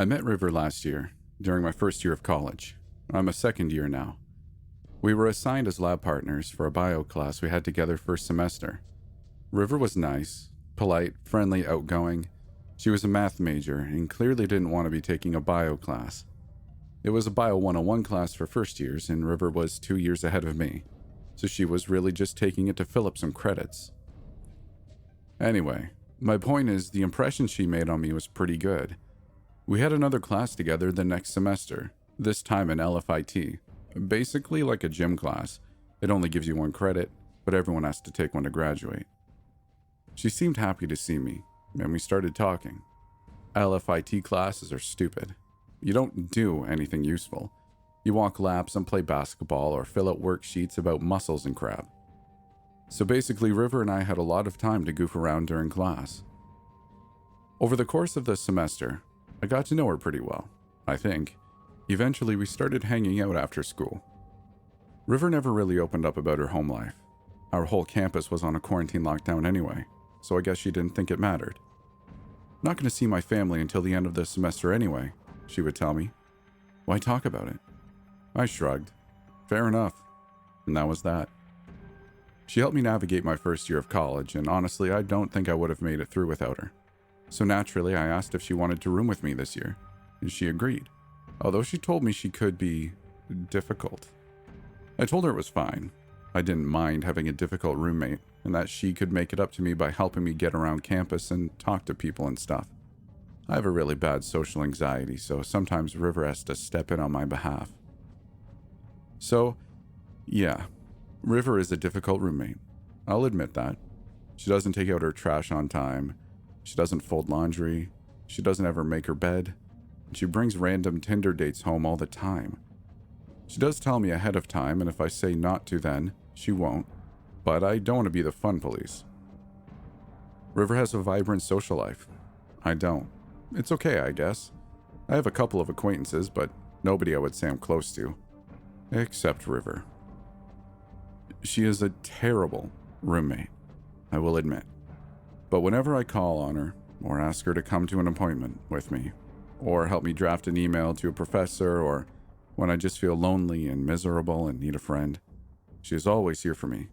I met River last year, during my first year of college. I'm a second year now. We were assigned as lab partners for a bio class we had together first semester. River was nice, polite, friendly, outgoing. She was a math major and clearly didn't want to be taking a bio class. It was a Bio 101 class for first years, and River was 2 years ahead of me, so she was really just taking it to fill up some credits. Anyway, my point is the impression she made on me was pretty good. We had another class together the next semester, this time in LFIT, basically like a gym class. It only gives you 1 credit, but everyone has to take one to graduate. She seemed happy to see me, and we started talking. LFIT classes are stupid. You don't do anything useful. You walk laps and play basketball or fill out worksheets about muscles and crap. So basically, River and I had a lot of time to goof around during class. Over the course of the semester, I got to know her pretty well, I think. Eventually, we started hanging out after school. River never really opened up about her home life. Our whole campus was on a quarantine lockdown anyway, so I guess she didn't think it mattered. Not going to see my family until the end of the semester anyway, she would tell me. Why talk about it? I shrugged. Fair enough. And that was that. She helped me navigate my first year of college, and honestly, I don't think I would have made it through without her. So naturally, I asked if she wanted to room with me this year, and she agreed, although she told me she could be difficult. I told her it was fine. I didn't mind having a difficult roommate, and that she could make it up to me by helping me get around campus and talk to people and stuff. I have a really bad social anxiety, so sometimes River has to step in on my behalf. So, yeah, River is a difficult roommate. I'll admit that. She doesn't take out her trash on time. She doesn't fold laundry. She doesn't ever make her bed. And she brings random Tinder dates home all the time. She does tell me ahead of time, and if I say not to then, she won't. But I don't want to be the fun police. River has a vibrant social life. I don't. It's okay, I guess. I have a couple of acquaintances, but nobody I would say I'm close to. Except River. She is a terrible roommate, I will admit. But whenever I call on her, or ask her to come to an appointment with me, or help me draft an email to a professor, or when I just feel lonely and miserable and need a friend, she is always here for me.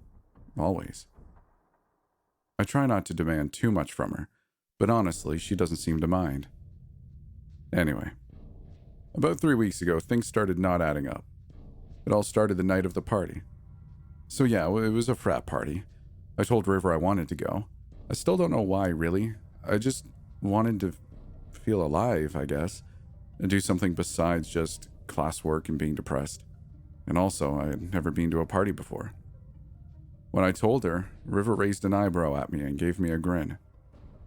Always. I try not to demand too much from her, but honestly, she doesn't seem to mind. Anyway, about 3 weeks ago, things started not adding up. It all started the night of the party. So yeah, it was a frat party. I told River I wanted to go. I still don't know why, really. I just wanted to feel alive, I guess, and do something besides just classwork and being depressed. And also, I had never been to a party before. When I told her, River raised an eyebrow at me and gave me a grin.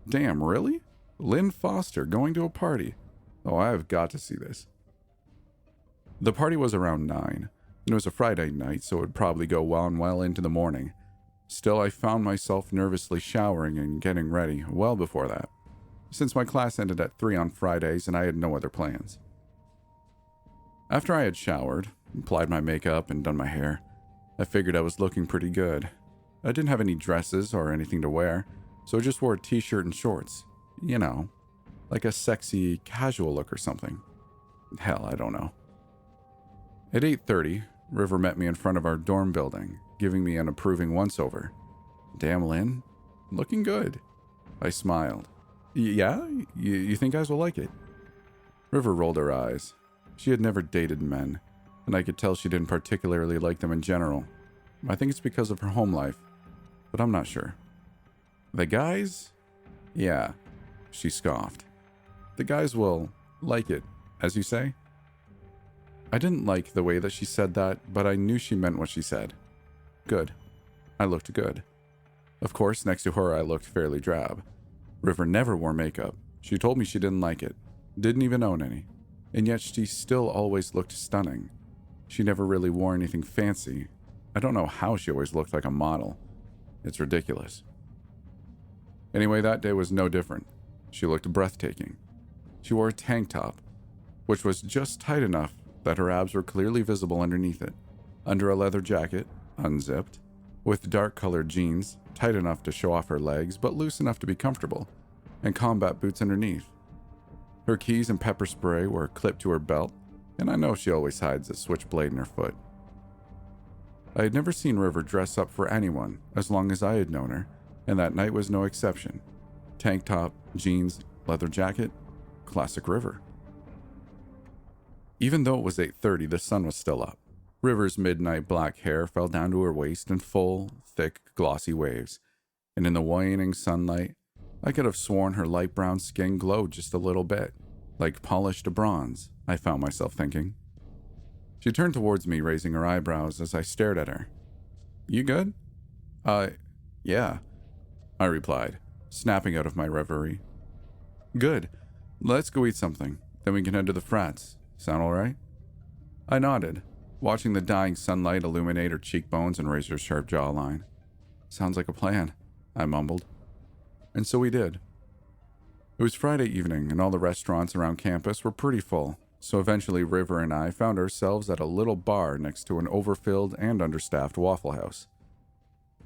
Damn, really? Lynn Foster going to a party? Oh, I've got to see this. The party was around 9, and it was a Friday night, so it would probably go well into the morning. Still, I found myself nervously showering and getting ready well before that, since my class ended at 3 on Fridays and I had no other plans. After I had showered, applied my makeup, and done my hair, I figured I was looking pretty good. I didn't have any dresses or anything to wear, so I just wore a t-shirt and shorts. You know, like a sexy, casual look or something. Hell, I don't know. At 8:30, River met me in front of our dorm building, giving me an approving once-over. Damn, Lynn, looking good. I smiled. Yeah? You think guys will like it? River rolled her eyes. She had never dated men, and I could tell she didn't particularly like them in general. I think it's because of her home life, but I'm not sure. The guys? Yeah, she scoffed. The guys will like it, as you say? I didn't like the way that she said that, but I knew she meant what she said. Good. I looked good. Of course, next to her I looked fairly drab. River never wore makeup. She told me she didn't like it. Didn't even own any. And yet she still always looked stunning. She never really wore anything fancy. I don't know how she always looked like a model. It's ridiculous. Anyway, that day was no different. She looked breathtaking. She wore a tank top, which was just tight enough that her abs were clearly visible underneath it, under a leather jacket, unzipped, with dark-colored jeans, tight enough to show off her legs, but loose enough to be comfortable, and combat boots underneath. Her keys and pepper spray were clipped to her belt, and I know she always hides a switchblade in her foot. I had never seen River dress up for anyone as long as I had known her, and that night was no exception. Tank top, jeans, leather jacket, classic River. Even though it was 8:30, the sun was still up. River's midnight black hair fell down to her waist in full, thick, glossy waves, and in the waning sunlight, I could have sworn her light brown skin glowed just a little bit, like polished bronze, I found myself thinking. She turned towards me, raising her eyebrows as I stared at her. "You good?" Yeah," I replied, snapping out of my reverie. "Good. Let's go eat something, then we can head to the frats. Sound all right?" I nodded, watching the dying sunlight illuminate her cheekbones and razor-sharp jawline. "Sounds like a plan," I mumbled. And so we did. It was Friday evening, and all the restaurants around campus were pretty full, so eventually River and I found ourselves at a little bar next to an overfilled and understaffed Waffle House.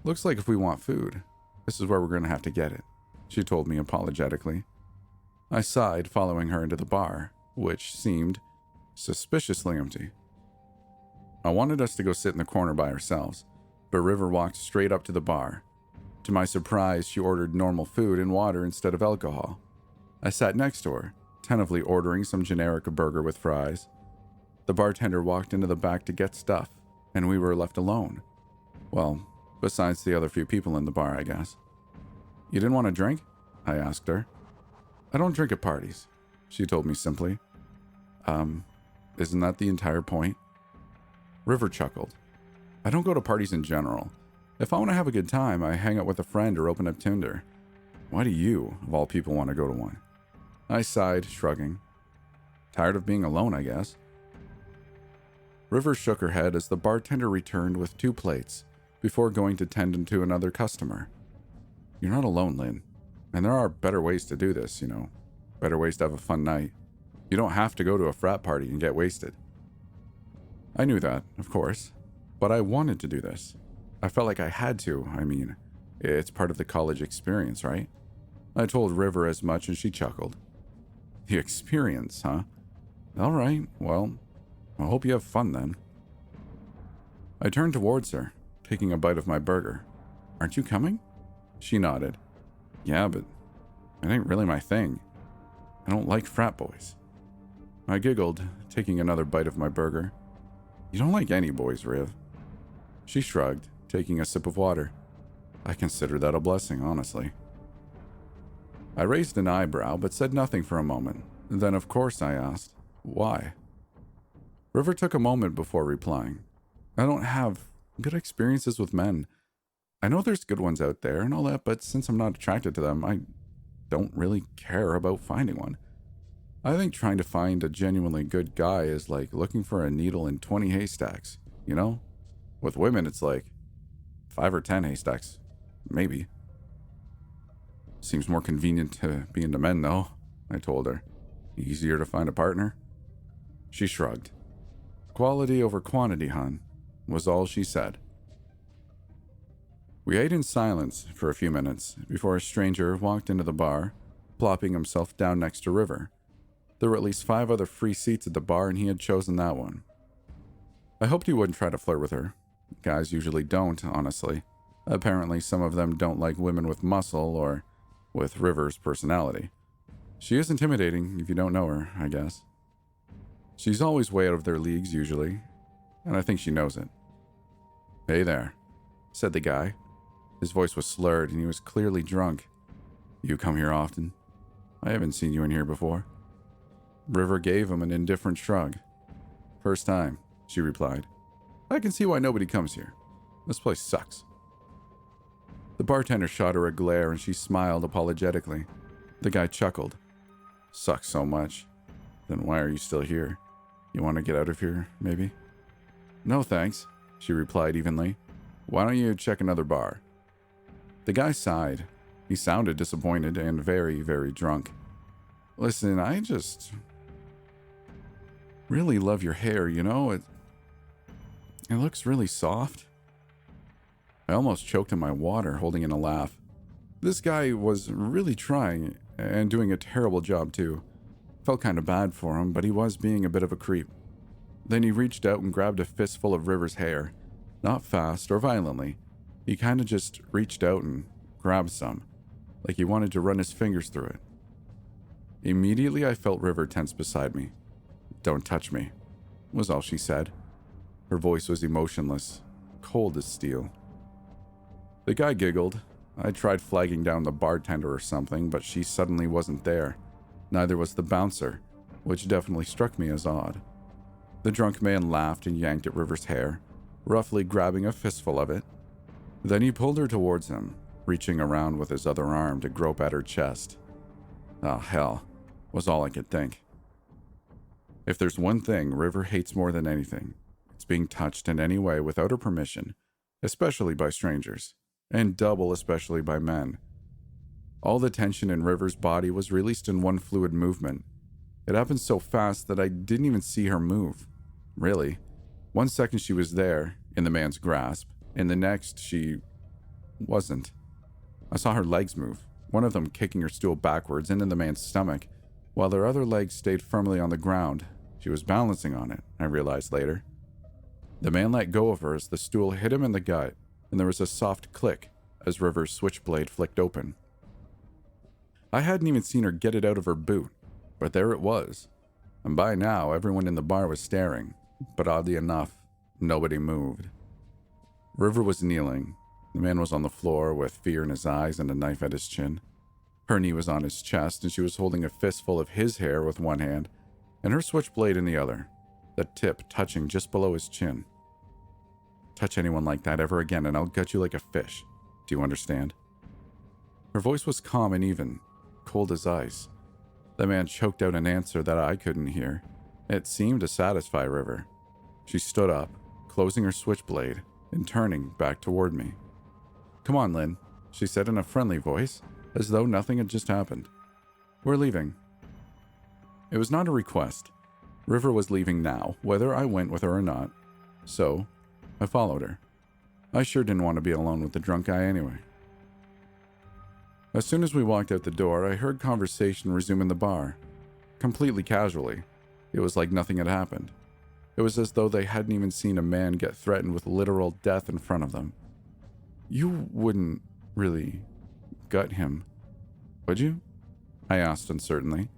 "Looks like if we want food, this is where we're going to have to get it," she told me apologetically. I sighed, following her into the bar, which seemed suspiciously empty. I wanted us to go sit in the corner by ourselves, but River walked straight up to the bar. To my surprise, she ordered normal food and water instead of alcohol. I sat next to her, tentatively ordering some generic burger with fries. The bartender walked into the back to get stuff, and we were left alone. Well, besides the other few people in the bar, I guess. "You didn't want a drink?" I asked her. "I don't drink at parties," she told me simply. Isn't that the entire point?" River chuckled. "I don't go to parties in general. If I want to have a good time, I hang out with a friend or open up Tinder. Why do you, of all people, want to go to one?" I sighed, shrugging. "Tired of being alone, I guess." River shook her head as the bartender returned with 2 plates before going to tend to another customer. "You're not alone, Lynn. And there are better ways to do this, you know. Better ways to have a fun night. You don't have to go to a frat party and get wasted." I knew that, of course, but I wanted to do this. I felt like I had to. I mean, it's part of the college experience, right? I told River as much, and she chuckled. "The experience, huh? All right, well, I hope you have fun then." I turned towards her, taking a bite of my burger. "Aren't you coming?" She nodded. "Yeah, but it ain't really my thing. I don't like frat boys." I giggled, taking another bite of my burger. "You don't like any boys, Riv." She shrugged, taking a sip of water. I consider that a blessing, honestly. I raised an eyebrow, but said nothing for a moment. Then, of course, I asked, "Why?" River took a moment before replying. "I don't have good experiences with men. I know there's good ones out there and all that, but since I'm not attracted to them, I don't really care about finding one. I think trying to find a genuinely good guy is like looking for a needle in 20 haystacks, you know? With women, it's like 5 or 10 haystacks, maybe." "Seems more convenient to be into men, though," I told her. "Easier to find a partner." She shrugged. "Quality over quantity, hon," was all she said. We ate in silence for a few minutes before a stranger walked into the bar, plopping himself down next to River. There were at least 5 other free seats at the bar, and he had chosen that one. I hoped he wouldn't try to flirt with her. Guys usually don't, honestly. Apparently, some of them don't like women with muscle or with River's personality. She is intimidating if you don't know her, I guess. She's always way out of their leagues, usually, and I think she knows it. "Hey there," said the guy. His voice was slurred, and he was clearly drunk. "You come here often? I haven't seen you in here before." River gave him an indifferent shrug. "First time," she replied. "I can see why nobody comes here. This place sucks." The bartender shot her a glare, and she smiled apologetically. The guy chuckled. "Sucks so much. Then why are you still here? You want to get out of here, maybe?" "No, thanks," she replied evenly. "Why don't you check another bar?" The guy sighed. He sounded disappointed and very, very drunk. "Listen, I just really love your hair, you know? It looks really soft." I almost choked on my water, holding in a laugh. This guy was really trying, and doing a terrible job too. Felt kind of bad for him, but he was being a bit of a creep. Then he reached out and grabbed a fistful of River's hair. Not fast or violently. He kind of just reached out and grabbed some, like he wanted to run his fingers through it. Immediately, I felt River tense beside me. "Don't touch me," was all she said. Her voice was emotionless, cold as steel. The guy giggled. I tried flagging down the bartender or something, but she suddenly wasn't there. Neither was the bouncer, which definitely struck me as odd. The drunk man laughed and yanked at River's hair, roughly grabbing a fistful of it. Then he pulled her towards him, reaching around with his other arm to grope at her chest. "Oh, hell," was all I could think. If there's one thing River hates more than anything, it's being touched in any way without her permission, especially by strangers, and double especially by men. All the tension in River's body was released in one fluid movement. It happened so fast that I didn't even see her move. Really. 1 second she was there, in the man's grasp, and the next she wasn't. I saw her legs move, one of them kicking her stool backwards into the man's stomach, while her other leg stayed firmly on the ground. She was balancing on it, I realized later. The man let go of her as the stool hit him in the gut, and there was a soft click as River's switchblade flicked open. I hadn't even seen her get it out of her boot, but there it was. And by now, everyone in the bar was staring, but oddly enough, nobody moved. River was kneeling. The man was on the floor with fear in his eyes and a knife at his chin. Her knee was on his chest, and she was holding a fistful of his hair with one hand, and her switchblade in the other, the tip touching just below his chin. "Touch anyone like that ever again, and I'll gut you like a fish. Do you understand?" Her voice was calm and even, cold as ice. The man choked out an answer that I couldn't hear. It seemed to satisfy River. She stood up, closing her switchblade, and turning back toward me. "Come on, Lynn," she said in a friendly voice, as though nothing had just happened. "We're leaving." It was not a request. River was leaving now, whether I went with her or not. So, I followed her. I sure didn't want to be alone with the drunk guy anyway. As soon as we walked out the door, I heard conversation resume in the bar. Completely casually. It was like nothing had happened. It was as though they hadn't even seen a man get threatened with literal death in front of them. "You wouldn't really gut him, would you?" I asked uncertainly.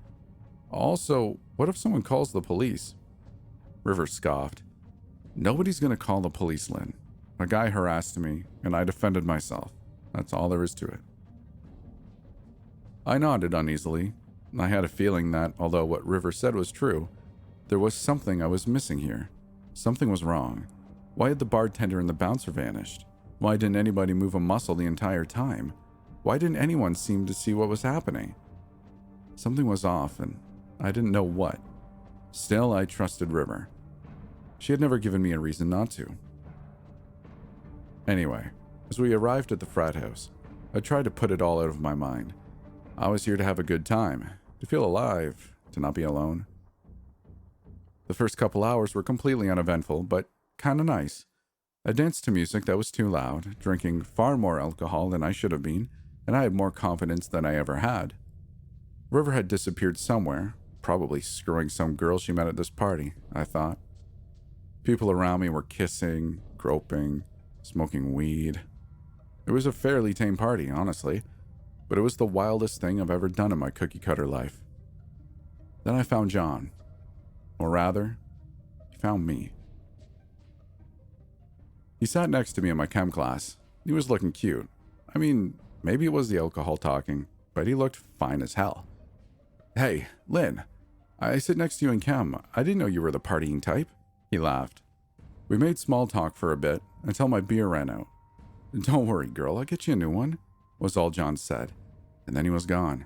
"Also, what if someone calls the police?" River scoffed. "Nobody's going to call the police, Lynn. A guy harassed me, and I defended myself. That's all there is to it." I nodded uneasily. I had a feeling that, although what River said was true, there was something I was missing here. Something was wrong. Why had the bartender and the bouncer vanished? Why didn't anybody move a muscle the entire time? Why didn't anyone seem to see what was happening? Something was off, and I didn't know what. Still, I trusted River. She had never given me a reason not to. Anyway, as we arrived at the frat house, I tried to put it all out of my mind. I was here to have a good time, to feel alive, to not be alone. The first couple hours were completely uneventful, but kinda nice. I danced to music that was too loud, drinking far more alcohol than I should have been, and I had more confidence than I ever had. River had disappeared somewhere, probably screwing some girl she met at this party, I thought. People around me were kissing, groping, smoking weed. It was a fairly tame party, honestly, but it was the wildest thing I've ever done in my cookie-cutter life. Then I found John. Or rather, he found me. He sat next to me in my chem class. He was looking cute. I mean, maybe it was the alcohol talking, but he looked fine as hell. "Hey, Lynn, I sit next to you in chem. I didn't know you were the partying type." He laughed. We made small talk for a bit until my beer ran out. "Don't worry, girl, I'll get you a new one," was all John said, and then he was gone.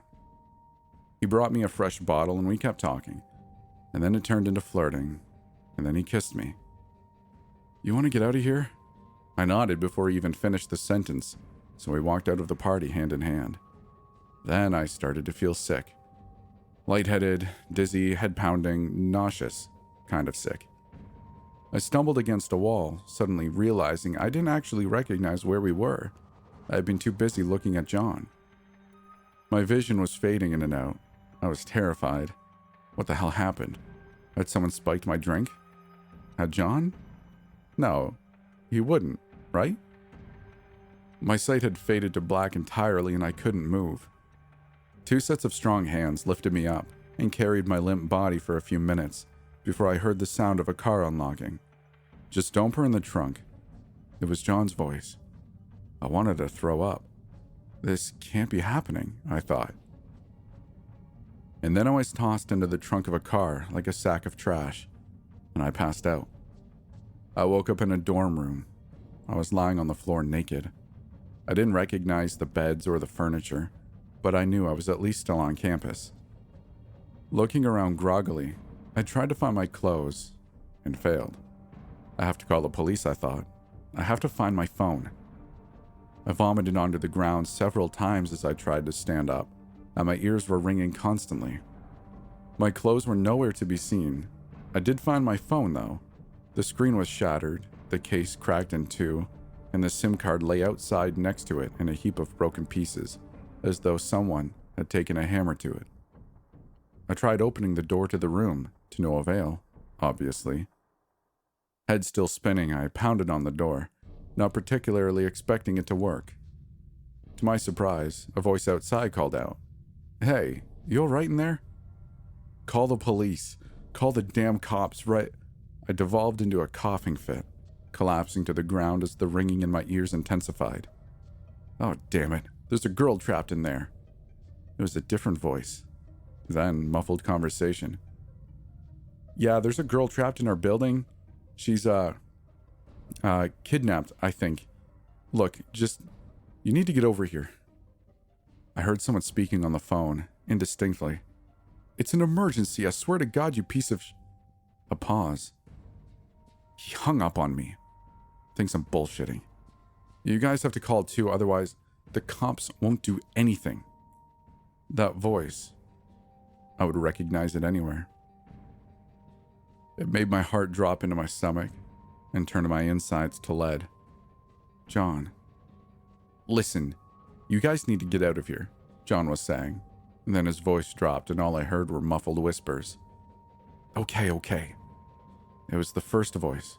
He brought me a fresh bottle and we kept talking, and then it turned into flirting, and then he kissed me. "You want to get out of here?" I nodded before he even finished the sentence, so we walked out of the party hand in hand. Then I started to feel sick. Lightheaded, dizzy, head pounding, nauseous, kind of sick. I stumbled against a wall, suddenly realizing I didn't actually recognize where we were. I had been too busy looking at John. My vision was fading in and out. I was terrified. What the hell happened? Had someone spiked my drink? Had John? No, he wouldn't, right? My sight had faded to black entirely and I couldn't move. Two sets of strong hands lifted me up and carried my limp body for a few minutes before I heard the sound of a car unlocking. Just dump her in the trunk. It was John's voice. I wanted to throw up. This can't be happening, I thought. And then I was tossed into the trunk of a car like a sack of trash, and I passed out. I woke up in a dorm room. I was lying on the floor naked. I didn't recognize the beds or the furniture, but I knew I was at least still on campus. Looking around groggily, I tried to find my clothes and failed. I have to call the police, I thought. I have to find my phone. I vomited onto the ground several times as I tried to stand up, and my ears were ringing constantly. My clothes were nowhere to be seen. I did find my phone, though. The screen was shattered, the case cracked in two, and the SIM card lay outside next to it in a heap of broken pieces, as though someone had taken a hammer to it. I tried opening the door to the room, to no avail, obviously. Head still spinning, I pounded on the door, not particularly expecting it to work. To my surprise, a voice outside called out, "Hey, you all right in there?" "Call the police. Call the damn cops right..." I devolved into a coughing fit, collapsing to the ground as the ringing in my ears intensified. "Oh, damn it. There's a girl trapped in there." It was a different voice. Then, muffled conversation. "Yeah, there's a girl trapped in our building. She's, kidnapped, I think. Look, you need to get over here." I heard someone speaking on the phone, indistinctly. "It's an emergency, I swear to God, you piece of A pause. He hung up on me. Thinks I'm bullshitting. "You guys have to call too, otherwise the cops won't do anything." That voice, I would recognize it anywhere. It made my heart drop into my stomach and turned my insides to lead. "John." "Listen, you guys need to get out of here," John was saying. And then his voice dropped and all I heard were muffled whispers. Okay. It was the first voice,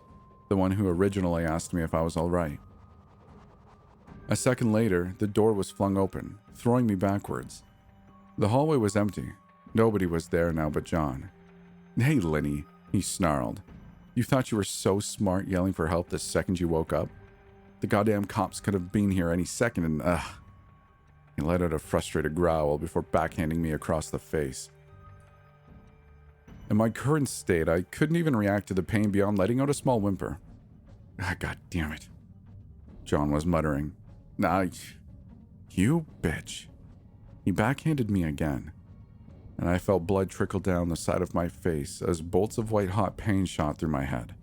the one who originally asked me if I was all right. A second later, the door was flung open, throwing me backwards. The hallway was empty. Nobody was there now but John. "Hey, Lenny," he snarled. "You thought you were so smart yelling for help the second you woke up? The goddamn cops could have been here any second and He let out a frustrated growl before backhanding me across the face. In my current state, I couldn't even react to the pain beyond letting out a small whimper. God damn it," John was muttering. "Nah, you bitch." He backhanded me again, and I felt blood trickle down the side of my face as bolts of white-hot pain shot through my head.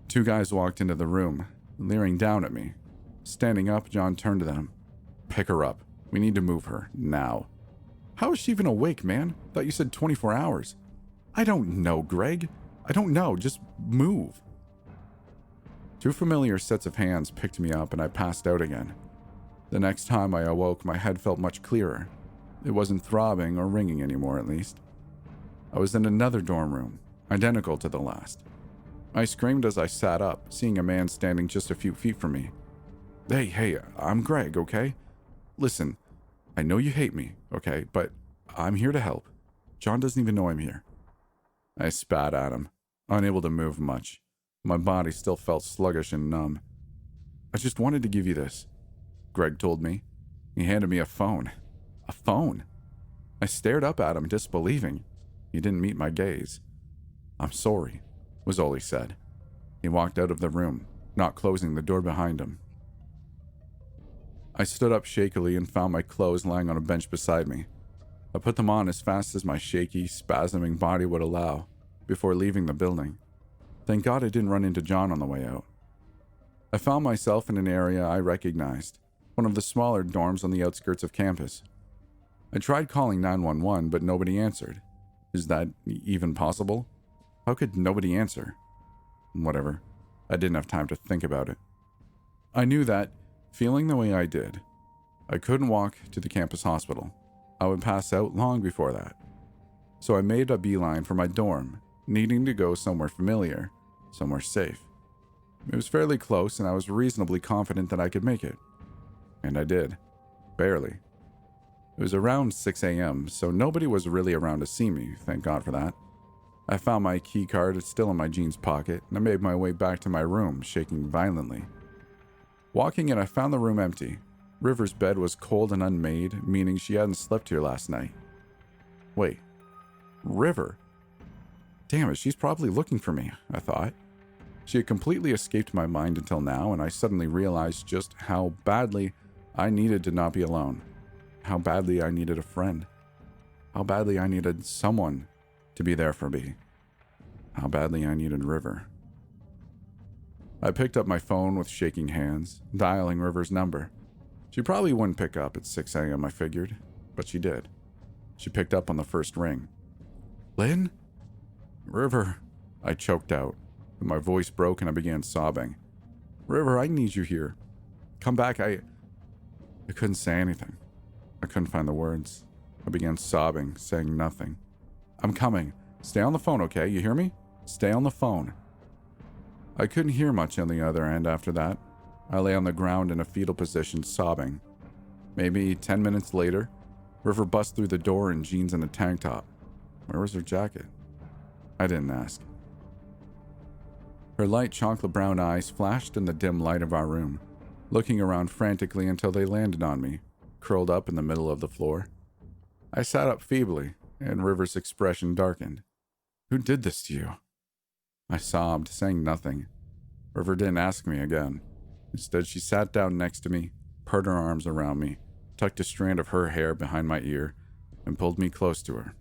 Two guys walked into the room, leering down at me. Standing up, John turned to them. "Pick her up. We need to move her, now." "How is she even awake, man? Thought you said 24 hours. "I don't know, Greg. I don't know. Just move." Two familiar sets of hands picked me up and I passed out again. The next time I awoke, my head felt much clearer. It wasn't throbbing or ringing anymore, at least. I was in another dorm room, identical to the last. I screamed as I sat up, seeing a man standing just a few feet from me. Hey, I'm Greg, okay? Listen, I know you hate me, okay, but I'm here to help. John doesn't even know I'm here." I spat at him, unable to move much. My body still felt sluggish and numb. "I just wanted to give you this," Greg told me. He handed me a phone. A phone? I stared up at him, disbelieving. He didn't meet my gaze. "I'm sorry," was all he said. He walked out of the room, not closing the door behind him. I stood up shakily and found my clothes lying on a bench beside me. I put them on as fast as my shaky, spasming body would allow, before leaving the building. Thank God I didn't run into John on the way out. I found myself in an area I recognized, one of the smaller dorms on the outskirts of campus. I tried calling 911, but nobody answered. Is that even possible? How could nobody answer? Whatever. I didn't have time to think about it. I knew that, feeling the way I did, I couldn't walk to the campus hospital. I would pass out long before that. So I made a beeline for my dorm, needing to go somewhere familiar, somewhere safe. It was fairly close, and I was reasonably confident that I could make it. And I did. Barely. It was around 6 a.m., so nobody was really around to see me, thank God for that. I found my key card, it's still in my jeans pocket, and I made my way back to my room, shaking violently. Walking in, I found the room empty. River's bed was cold and unmade, meaning she hadn't slept here last night. Wait. River? Damn it, she's probably looking for me, I thought. She had completely escaped my mind until now, and I suddenly realized just how badly I needed to not be alone. How badly I needed a friend. How badly I needed someone to be there for me. How badly I needed River. I picked up my phone with shaking hands, dialing River's number. She probably wouldn't pick up at 6 a.m., I figured, but she did. She picked up on the first ring. Lynn? River, I choked out. My voice broke and I began sobbing. River, I need you here. Come back, I couldn't say anything. I couldn't find the words. I began sobbing, saying nothing. I'm coming. Stay on the phone, okay? You hear me? Stay on the phone. I couldn't hear much on the other end after that. I lay on the ground in a fetal position, sobbing. Maybe 10 minutes later, River bust through the door in jeans and a tank top. Where was her jacket? I didn't ask. Her light chocolate brown eyes flashed in the dim light of our room, looking around frantically until they landed on me, curled up in the middle of the floor. I sat up feebly, and River's expression darkened. Who did this to you? I sobbed, saying nothing. River didn't ask me again. Instead, she sat down next to me, put her arms around me, tucked a strand of her hair behind my ear, and pulled me close to her.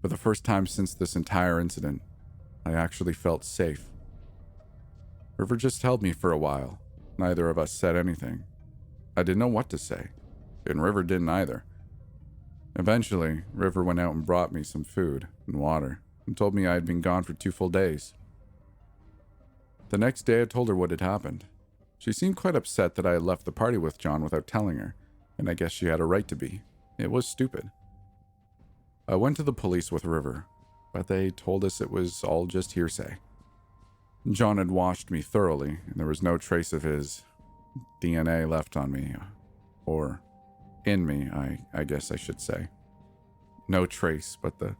For the first time since this entire incident, I actually felt safe. River just held me for a while. Neither of us said anything. I didn't know what to say, and River didn't either. Eventually, River went out and brought me some food and water, and told me I had been gone for 2 full days. The next day I told her what had happened. She seemed quite upset that I had left the party with John without telling her, and I guess she had a right to be. It was stupid. I went to the police with River, but they told us it was all just hearsay. John had washed me thoroughly, and there was no trace of his DNA left on me, or in me, I guess I should say. No trace but the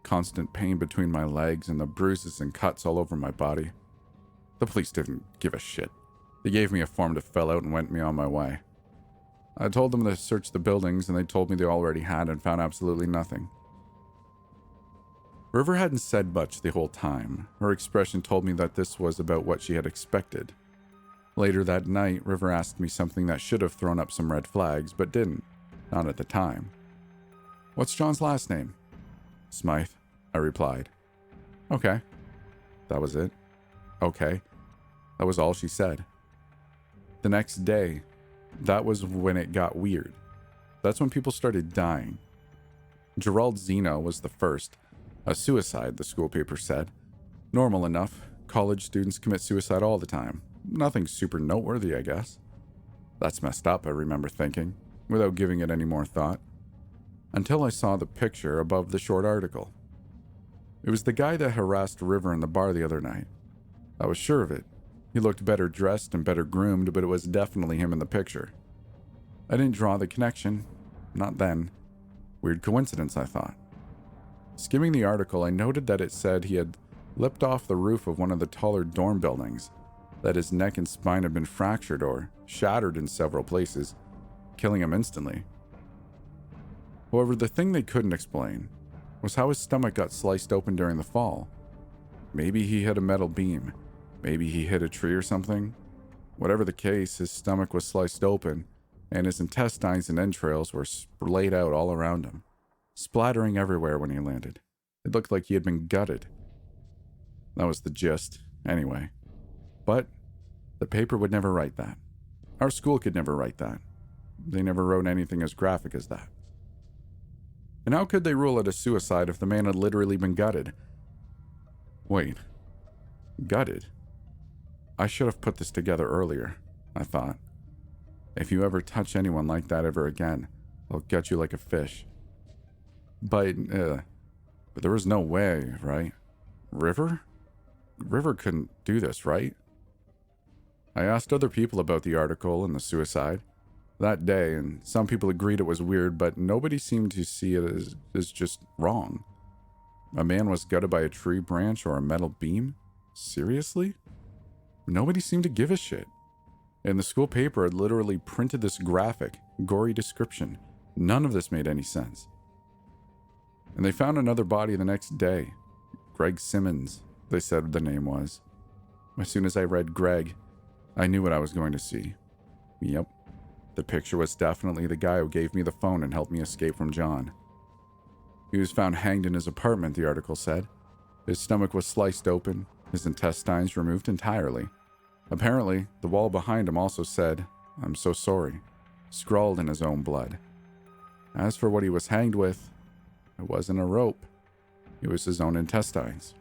constant pain between my legs and the bruises and cuts all over my body. The police didn't give a shit. They gave me a form to fill out and went me on my way. I told them to search the buildings, and they told me they already had and found absolutely nothing. River hadn't said much the whole time. Her expression told me that this was about what she had expected. Later that night, River asked me something that should have thrown up some red flags, but didn't. Not at the time. What's John's last name? Smythe, I replied. Okay. That was it. Okay. That was all she said. The next day, that was when it got weird. That's when people started dying. Gerald Zeno was the first. A suicide, the school paper said. Normal enough. College students commit suicide all the time. Nothing super noteworthy, I guess. That's messed up, I remember thinking, without giving it any more thought. Until I saw the picture above the short article. It was the guy that harassed River in the bar the other night. I was sure of it. He looked better dressed and better groomed, but it was definitely him in the picture. I didn't draw the connection. Not then. Weird coincidence, I thought. Skimming the article, I noted that it said he had leapt off the roof of one of the taller dorm buildings, that his neck and spine had been fractured or shattered in several places, killing him instantly. However, the thing they couldn't explain was how his stomach got sliced open during the fall. Maybe he hit a metal beam. Maybe he hit a tree or something. Whatever the case, his stomach was sliced open, and his intestines and entrails were splayed out all around him, splattering everywhere when he landed. It looked like he had been gutted. That was the gist, anyway. But the paper would never write that. Our school could never write that. They never wrote anything as graphic as that. And how could they rule it a suicide if the man had literally been gutted? Wait. Gutted? I should have put this together earlier, I thought. If you ever touch anyone like that ever again, I'll gut you like a fish. But, But there was no way, right? River? River couldn't do this, right? I asked other people about the article and the suicide that day, and some people agreed it was weird, but nobody seemed to see it as just wrong. A man was gutted by a tree branch or a metal beam? Seriously? Nobody seemed to give a shit. And the school paper had literally printed this graphic, gory description. None of this made any sense. And they found another body the next day. Greg Simmons, they said the name was. As soon as I read Greg, I knew what I was going to see. Yep. The picture was definitely the guy who gave me the phone and helped me escape from John. He was found hanged in his apartment, the article said. His stomach was sliced open, his intestines removed entirely. Apparently, the wall behind him also said, "I'm so sorry," scrawled in his own blood. As for what he was hanged with, it wasn't a rope. It was his own intestines.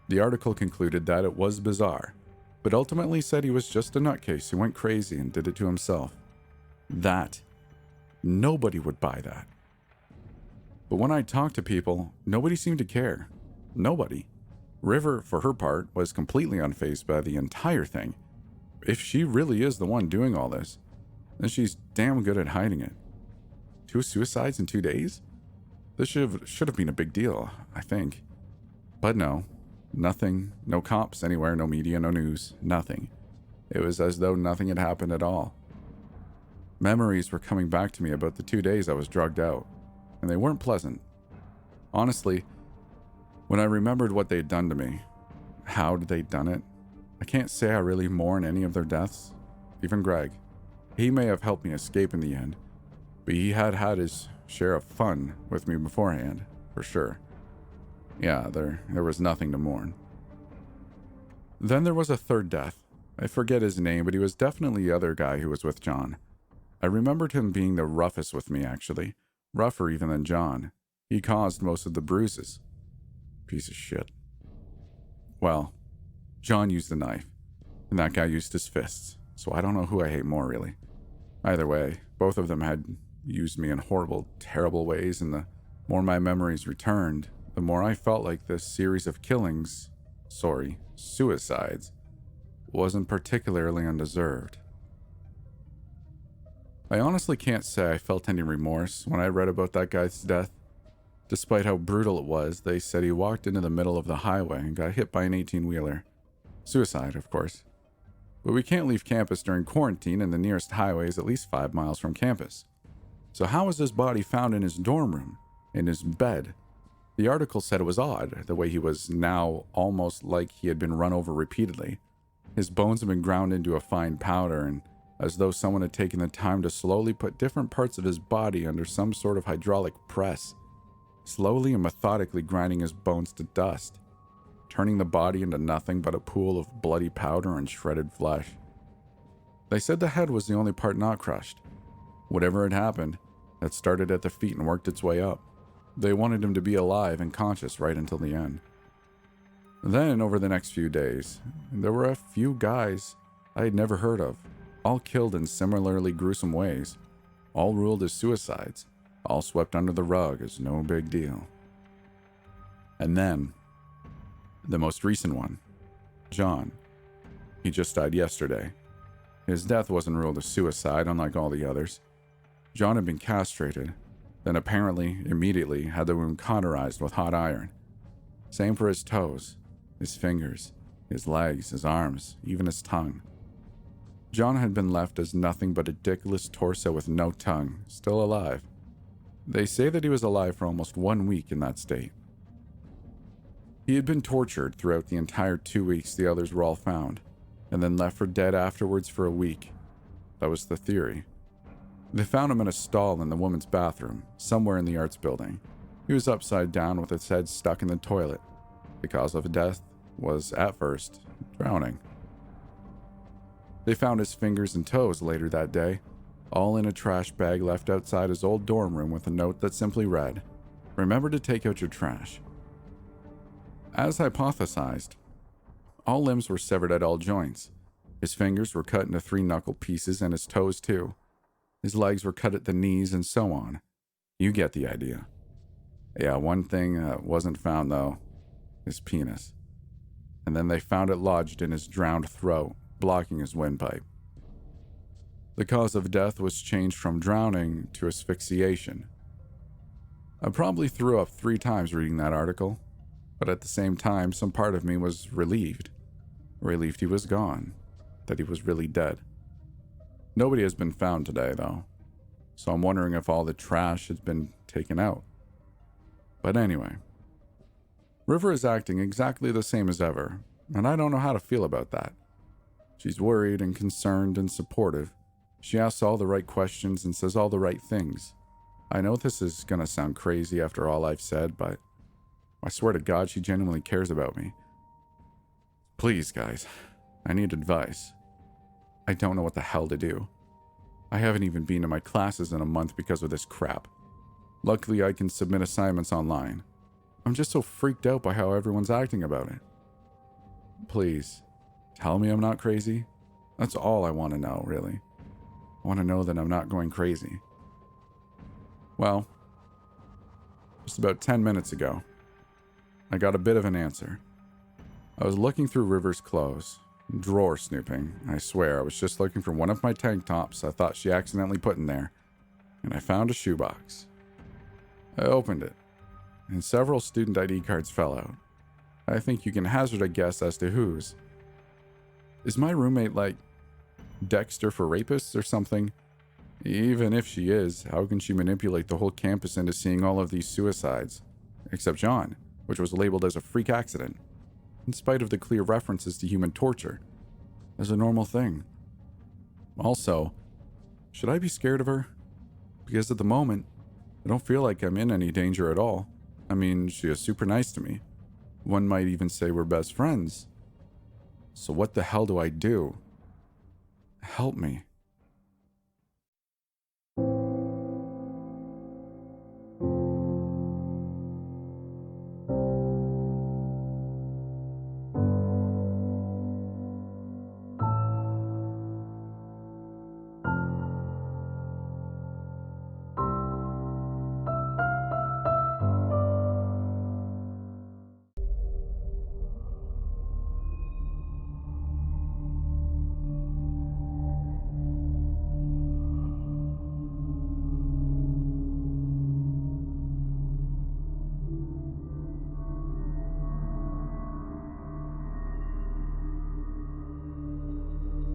The article concluded that it was bizarre, but ultimately said he was just a nutcase who went crazy and did it to himself. That. Nobody would buy that. But when I talked to people, nobody seemed to care. Nobody. River, for her part, was completely unfazed by the entire thing. If she really is the one doing all this, then she's damn good at hiding it. 2 suicides in 2 days? This should have been a big deal, I think. But no. Nothing. No cops anywhere, no media, no news. Nothing. It was as though nothing had happened at all. Memories were coming back to me about the 2 days I was drugged out, and they weren't pleasant. Honestly, when I remembered what they'd done to me, how they'd done it, I can't say I really mourn any of their deaths. Even Greg. He may have helped me escape in the end, but he had had his share of fun with me beforehand, for sure. Yeah, there was nothing to mourn. Then there was a third death. I forget his name, but he was definitely the other guy who was with John. I remembered him being the roughest with me, actually. Rougher even than John. He caused most of the bruises. Piece of shit. Well, John used a knife, and that guy used his fists, so I don't know who I hate more, really. Either way, both of them had used me in horrible, terrible ways, and the more my memories returned, the more I felt like this series of suicides, wasn't particularly undeserved. I honestly can't say I felt any remorse when I read about that guy's death. Despite how brutal it was, they said he walked into the middle of the highway and got hit by an 18-wheeler. Suicide, of course. But we can't leave campus during quarantine, and the nearest highway is at least 5 miles from campus. So how was his body found in his dorm room, in his bed? The article said it was odd, the way he was now almost like he had been run over repeatedly. His bones had been ground into a fine powder, and as though someone had taken the time to slowly put different parts of his body under some sort of hydraulic press, slowly and methodically grinding his bones to dust, turning the body into nothing but a pool of bloody powder and shredded flesh. They said the head was the only part not crushed. Whatever had happened, had started at the feet and worked its way up. They wanted him to be alive and conscious right until the end. Then, over the next few days, there were a few guys I had never heard of, all killed in similarly gruesome ways, all ruled as suicides, all swept under the rug as no big deal. And then, the most recent one, John. He just died yesterday. His death wasn't ruled as suicide, unlike all the others. John had been castrated, then apparently, immediately, had the wound cauterized with hot iron. Same for his toes, his fingers, his legs, his arms, even his tongue. John had been left as nothing but a dickless torso with no tongue, still alive. They say that he was alive for almost 1 week in that state. He had been tortured throughout the entire 2 weeks the others were all found, and then left for dead afterwards for a week. That was the theory. They found him in a stall in the women's bathroom, somewhere in the arts building. He was upside down with his head stuck in the toilet. The cause of death was, at first, drowning. They found his fingers and toes later that day, all in a trash bag left outside his old dorm room with a note that simply read, "Remember to take out your trash." As hypothesized, all limbs were severed at all joints. His fingers were cut into 3 knuckle pieces and his toes too. His legs were cut at the knees and so on. You get the idea. Yeah, one thing that wasn't found, though, his penis. And then they found it lodged in his drowned throat, blocking his windpipe. The cause of death was changed from drowning to asphyxiation. I probably threw up 3 times reading that article, but at the same time, some part of me was relieved. Relieved he was gone, that he was really dead. Nobody has been found today, though, so I'm wondering if all the trash has been taken out. But anyway, River is acting exactly the same as ever, and I don't know how to feel about that. She's worried and concerned and supportive. She asks all the right questions and says all the right things. I know this is gonna sound crazy after all I've said, but I swear to God she genuinely cares about me. Please, guys, I need advice. I don't know what the hell to do. I haven't even been to my classes in a month because of this crap. Luckily, I can submit assignments online. I'm just so freaked out by how everyone's acting about it. Please, tell me I'm not crazy. That's all I want to know, really. I want to know that I'm not going crazy. Well, just about 10 minutes ago, I got a bit of an answer. I was looking through River's clothes, drawer snooping. I swear, I was just looking for one of my tank tops I thought she accidentally put in there, and I found a shoebox. I opened it, and several student ID cards fell out. I think you can hazard a guess as to whose. Is my roommate like Dexter for rapists or something? Even if she is, how can she manipulate the whole campus into seeing all of these suicides? Except John, which was labeled as a freak accident, in spite of the clear references to human torture, as a normal thing. Also, should I be scared of her? Because at the moment, I don't feel like I'm in any danger at all. I mean, she is super nice to me. One might even say we're best friends. So what the hell do I do? Help me.